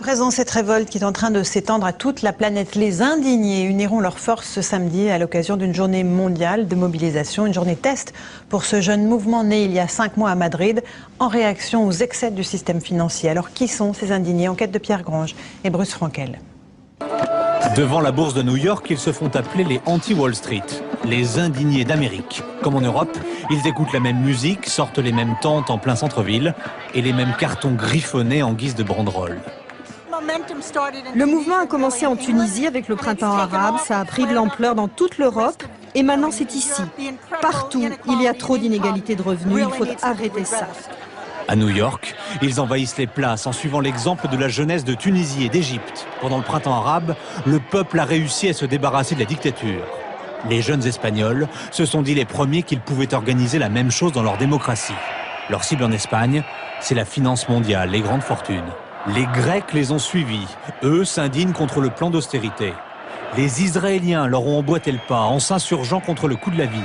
présent, cette révolte qui est en train de s'étendre à toute la planète. Les indignés uniront leurs forces ce samedi à l'occasion d'une journée mondiale de mobilisation, une journée test pour ce jeune mouvement né il y a 5 mois à Madrid en réaction aux excès du système financier. Alors qui sont ces indignés? Enquête de Pierre Grange et Bruce Frankel. Devant la bourse de New York, ils se font appeler les anti-Wall Street, les indignés d'Amérique. Comme en Europe, ils écoutent la même musique, sortent les mêmes tentes en plein centre-ville et les mêmes cartons griffonnés en guise de banderole. Le mouvement a commencé en Tunisie avec le printemps arabe, ça a pris de l'ampleur dans toute l'Europe et maintenant c'est ici. Partout, il y a trop d'inégalités de revenus, il faut arrêter ça. À New York, ils envahissent les places en suivant l'exemple de la jeunesse de Tunisie et d'Égypte. Pendant le printemps arabe, le peuple a réussi à se débarrasser de la dictature. Les jeunes Espagnols se sont dit les premiers qu'ils pouvaient organiser la même chose dans leur démocratie. Leur cible en Espagne, c'est la finance mondiale, les grandes fortunes. Les Grecs les ont suivis. Eux s'indignent contre le plan d'austérité. Les Israéliens leur ont emboîté le pas en s'insurgeant contre le coût de la vie.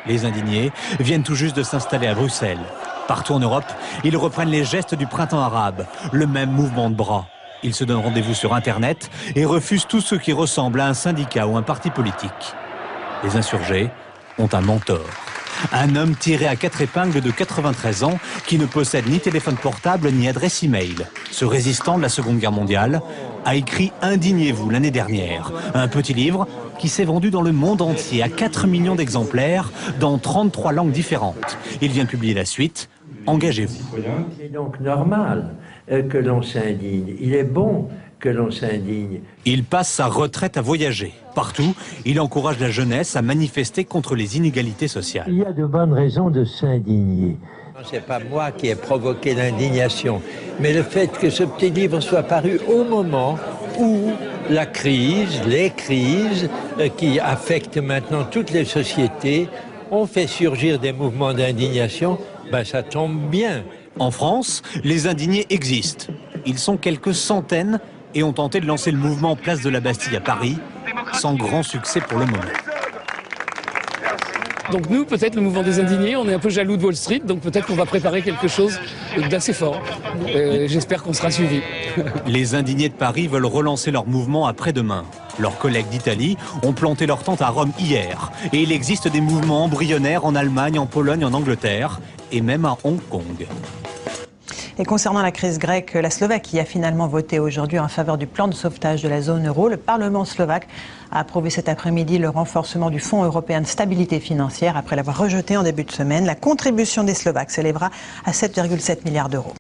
Les indignés viennent tout juste de s'installer à Bruxelles. Partout en Europe, ils reprennent les gestes du printemps arabe, le même mouvement de bras. Ils se donnent rendez-vous sur Internet et refusent tout ce qui ressemble à un syndicat ou un parti politique. Les insurgés ont un mentor. Un homme tiré à 4 épingles de 93 ans qui ne possède ni téléphone portable ni adresse e-mail. Ce résistant de la Seconde Guerre mondiale a écrit « Indignez-vous » l'année dernière. Un petit livre qui s'est vendu dans le monde entier à 4 millions d'exemplaires dans 33 langues différentes. Il vient de publier la suite « Engagez-vous ». C'est donc normal que l'on s'indigne. Il est bon que l'on s'indigne. Il passe sa retraite à voyager. Partout, il encourage la jeunesse à manifester contre les inégalités sociales. Il y a de bonnes raisons de s'indigner. Ce n'est pas moi qui ai provoqué l'indignation, mais le fait que ce petit livre soit paru au moment où la crise, les crises qui affectent maintenant toutes les sociétés ont fait surgir des mouvements d'indignation, ça tombe bien. En France, les indignés existent. Ils sont quelques centaines et ont tenté de lancer le mouvement Place de la Bastille à Paris, sans grand succès pour le moment. Donc nous, peut-être le mouvement des indignés, on est un peu jaloux de Wall Street, donc peut-être qu'on va préparer quelque chose d'assez fort. J'espère qu'on sera suivi. Les indignés de Paris veulent relancer leur mouvement après-demain. Leurs collègues d'Italie ont planté leur tente à Rome hier. Et il existe des mouvements embryonnaires en Allemagne, en Pologne, en Angleterre et même à Hong Kong. Et concernant la crise grecque, la Slovaquie a finalement voté aujourd'hui en faveur du plan de sauvetage de la zone euro. Le Parlement slovaque a approuvé cet après-midi le renforcement du Fonds européen de stabilité financière après l'avoir rejeté en début de semaine. La contribution des Slovaques s'élèvera à 7,7 milliards d'euros.